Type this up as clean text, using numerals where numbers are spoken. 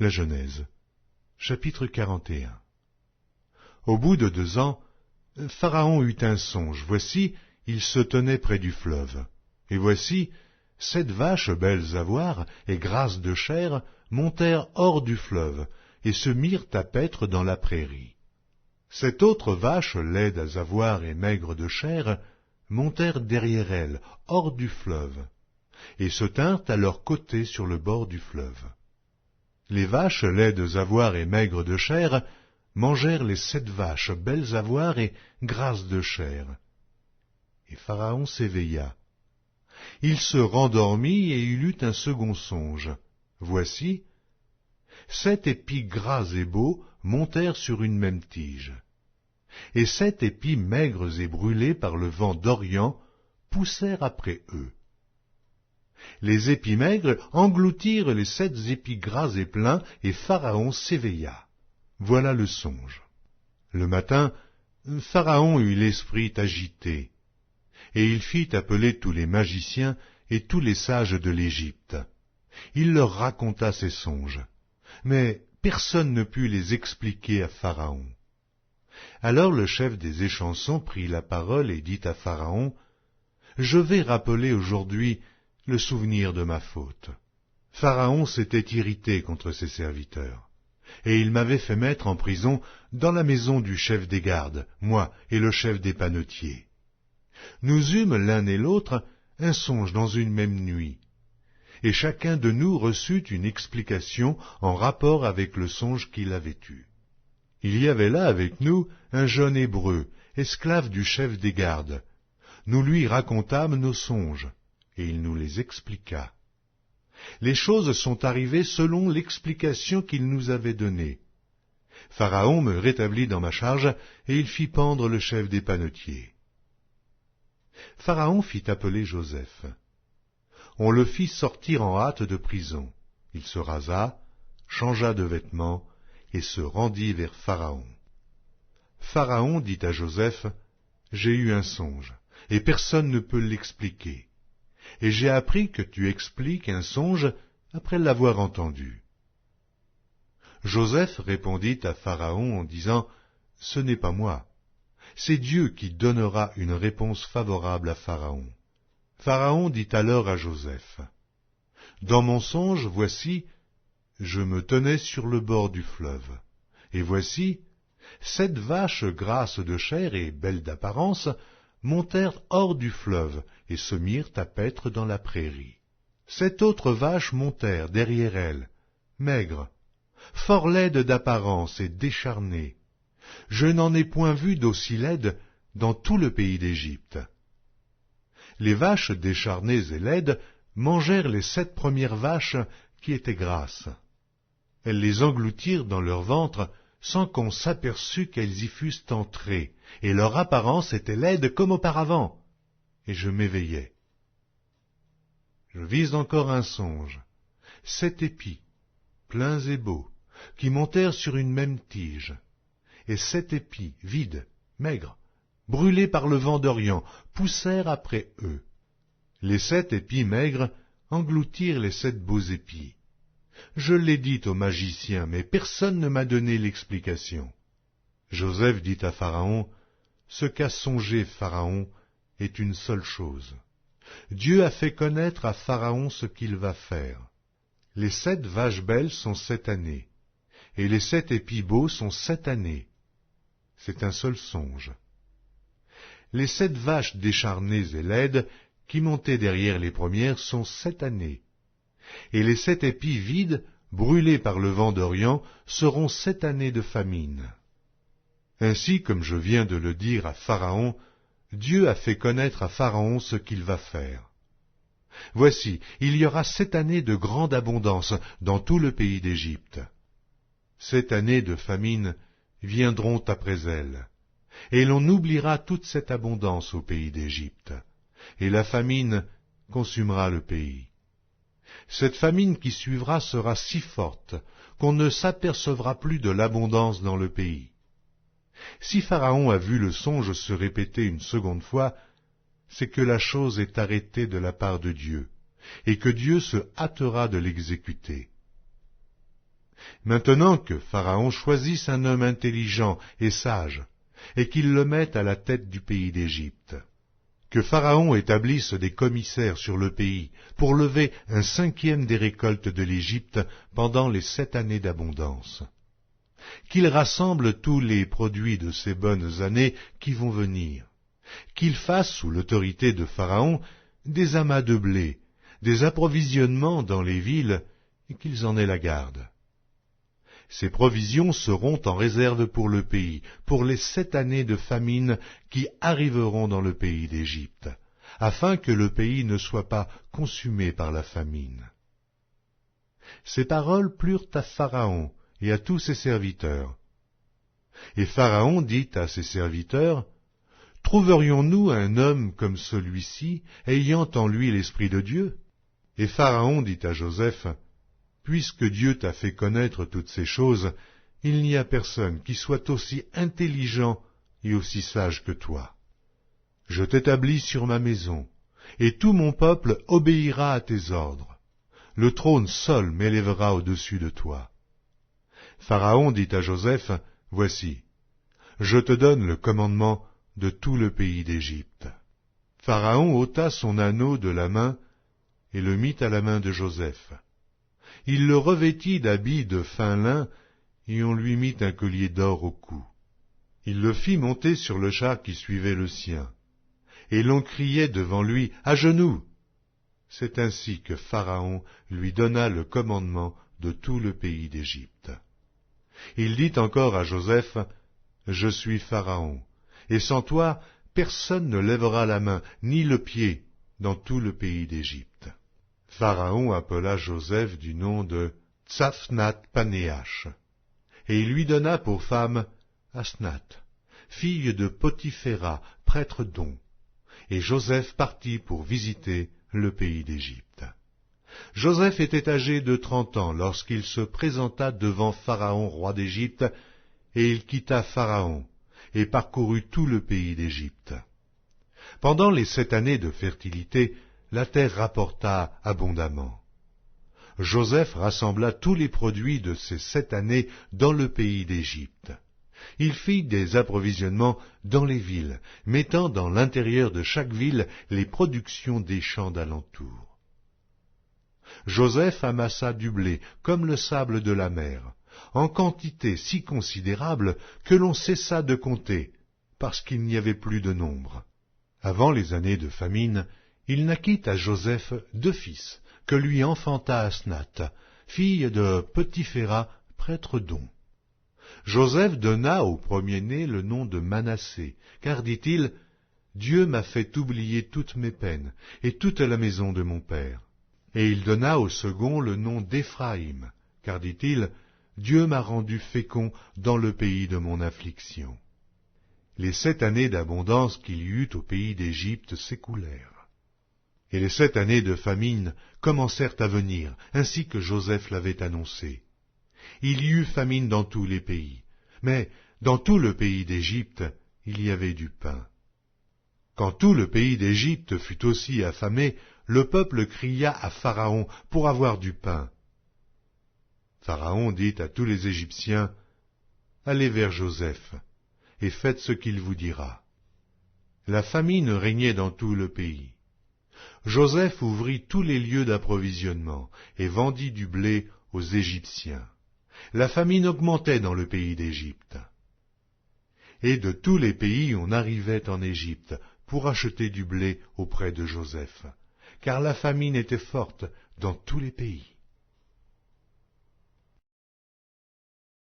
La Genèse, chapitre 41. Au bout de 2 ans, Pharaon eut un songe. Voici, il se tenait près du fleuve. Et voici, 7 vaches belles à voir et grasses de chair montèrent hors du fleuve et se mirent à paître dans la prairie. 7 autres vaches laides à voir et maigres de chair montèrent derrière elles, hors du fleuve, et se tinrent à leur côté sur le bord du fleuve. Les vaches laides à voir et maigres de chair mangèrent les 7 vaches belles à voir et grasses de chair. Et Pharaon s'éveilla. Il se rendormit et il eut un second songe. Voici, 7 épis gras et beaux montèrent sur une même tige. Et 7 épis maigres et brûlés par le vent d'Orient poussèrent après eux. Les épis maigres engloutirent les 7 épis gras et pleins, et Pharaon s'éveilla. Voilà le songe. Le matin, Pharaon eut l'esprit agité, et il fit appeler tous les magiciens et tous les sages de l'Égypte. Il leur raconta ses songes, mais personne ne put les expliquer à Pharaon. Alors le chef des échansons prit la parole et dit à Pharaon, « Je vais rappeler aujourd'hui le souvenir de ma faute. » Pharaon s'était irrité contre ses serviteurs, et il m'avait fait mettre en prison dans la maison du chef des gardes, moi et le chef des panetiers. Nous eûmes l'un et l'autre un songe dans une même nuit, et chacun de nous reçut une explication en rapport avec le songe qu'il avait eu. Il y avait là avec nous un jeune Hébreu, esclave du chef des gardes. Nous lui racontâmes nos songes, et il nous les expliqua. Les choses sont arrivées selon l'explication qu'il nous avait donnée. Pharaon me rétablit dans ma charge, et il fit pendre le chef des panetiers. Pharaon fit appeler Joseph. On le fit sortir en hâte de prison. Il se rasa, changea de vêtements, et se rendit vers Pharaon. Pharaon dit à Joseph, « J'ai eu un songe, et personne ne peut l'expliquer. Et j'ai appris que tu expliques un songe après l'avoir entendu. » Joseph répondit à Pharaon en disant, « Ce n'est pas moi. C'est Dieu qui donnera une réponse favorable à Pharaon. » Pharaon dit alors à Joseph, « Dans mon songe, voici, je me tenais sur le bord du fleuve, et voici, 7 vaches grasses de chair et belles d'apparence montèrent hors du fleuve et se mirent à paître dans la prairie. 7 autres vaches montèrent derrière elles, maigres, fort laides d'apparence et décharnées. Je n'en ai point vu d'aussi laides dans tout le pays d'Égypte. Les vaches décharnées et laides mangèrent les 7 premières vaches qui étaient grasses. Elles les engloutirent dans leur ventre sans qu'on s'aperçût qu'elles y fussent entrées, et leur apparence était laide comme auparavant, et je m'éveillai. Je vis encore un songe, 7 épis, pleins et beaux, qui montèrent sur une même tige, et 7 épis, vides, maigres, brûlés par le vent d'Orient, poussèrent après eux. Les 7 épis maigres engloutirent les 7 beaux épis. Je l'ai dit aux magiciens, mais personne ne m'a donné l'explication. Joseph dit à Pharaon, « Ce qu'a songé Pharaon est une seule chose. Dieu a fait connaître à Pharaon ce qu'il va faire. Les 7 vaches belles sont 7 années, et les 7 épis beaux sont 7 années. C'est un seul songe. Les 7 vaches décharnées et laides qui montaient derrière les premières sont 7 années. Et les 7 épis vides, brûlés par le vent d'Orient, seront 7 années de famine. » Ainsi, comme je viens de le dire à Pharaon, Dieu a fait connaître à Pharaon ce qu'il va faire. Voici, il y aura 7 années de grande abondance dans tout le pays d'Égypte. 7 années de famine viendront après elles, et l'on oubliera toute cette abondance au pays d'Égypte, et la famine consumera le pays. Cette famine qui suivra sera si forte qu'on ne s'apercevra plus de l'abondance dans le pays. Si Pharaon a vu le songe se répéter une seconde fois, c'est que la chose est arrêtée de la part de Dieu, et que Dieu se hâtera de l'exécuter. Maintenant que Pharaon choisisse un homme intelligent et sage, et qu'il le mette à la tête du pays d'Égypte. Que Pharaon établisse des commissaires sur le pays pour lever 1/5 des récoltes de l'Égypte pendant les 7 années d'abondance. Qu'il rassemble tous les produits de ces bonnes années qui vont venir. Qu'il fasse, sous l'autorité de Pharaon, des amas de blé, des approvisionnements dans les villes, et qu'ils en aient la garde. Ces provisions seront en réserve pour le pays, pour les 7 années de famine qui arriveront dans le pays d'Égypte, afin que le pays ne soit pas consumé par la famine. Ces paroles plurent à Pharaon et à tous ses serviteurs. Et Pharaon dit à ses serviteurs, « Trouverions-nous un homme comme celui-ci, ayant en lui l'Esprit de Dieu ?» Et Pharaon dit à Joseph, « Puisque Dieu t'a fait connaître toutes ces choses, il n'y a personne qui soit aussi intelligent et aussi sage que toi. Je t'établis sur ma maison, et tout mon peuple obéira à tes ordres. Le trône seul m'élèvera au-dessus de toi. » Pharaon dit à Joseph, « Voici, je te donne le commandement de tout le pays d'Égypte. » Pharaon ôta son anneau de la main et le mit à la main de Joseph. Il le revêtit d'habits de fin lin, et on lui mit un collier d'or au cou. Il le fit monter sur le char qui suivait le sien, et l'on criait devant lui, « À genoux !» C'est ainsi que Pharaon lui donna le commandement de tout le pays d'Égypte. Il dit encore à Joseph, « Je suis Pharaon, et sans toi, personne ne lèvera la main, ni le pied, dans tout le pays d'Égypte. » Pharaon appela Joseph du nom de Tsaphnath-Panéach, et il lui donna pour femme Asnath, fille de Potiphéra, prêtre d'On. Et Joseph partit pour visiter le pays d'Égypte. Joseph était âgé de 30 ans lorsqu'il se présenta devant Pharaon, roi d'Égypte, et il quitta Pharaon, et parcourut tout le pays d'Égypte. Pendant les 7 années de fertilité, la terre rapporta abondamment. Joseph rassembla tous les produits de ces 7 années dans le pays d'Égypte. Il fit des approvisionnements dans les villes, mettant dans l'intérieur de chaque ville les productions des champs d'alentour. Joseph amassa du blé comme le sable de la mer, en quantité si considérable que l'on cessa de compter, parce qu'il n'y avait plus de nombre. Avant les années de famine, il naquit à Joseph 2 fils, que lui enfanta Asnath, fille de Potiphéra, prêtre d'On. Joseph donna au premier-né le nom de Manassé, car, dit-il, « Dieu m'a fait oublier toutes mes peines et toute la maison de mon père. » Et il donna au second le nom d'Éphraïm, car, dit-il, « Dieu m'a rendu fécond dans le pays de mon affliction. » Les 7 années d'abondance qu'il y eut au pays d'Égypte s'écoulèrent. Et les 7 années de famine commencèrent à venir, ainsi que Joseph l'avait annoncé. Il y eut famine dans tous les pays, mais dans tout le pays d'Égypte, il y avait du pain. Quand tout le pays d'Égypte fut aussi affamé, le peuple cria à Pharaon pour avoir du pain. Pharaon dit à tous les Égyptiens, « Allez vers Joseph, et faites ce qu'il vous dira. » La famine régnait dans tout le pays. Joseph ouvrit tous les lieux d'approvisionnement et vendit du blé aux Égyptiens. La famine augmentait dans le pays d'Égypte. Et de tous les pays on arrivait en Égypte pour acheter du blé auprès de Joseph, car la famine était forte dans tous les pays.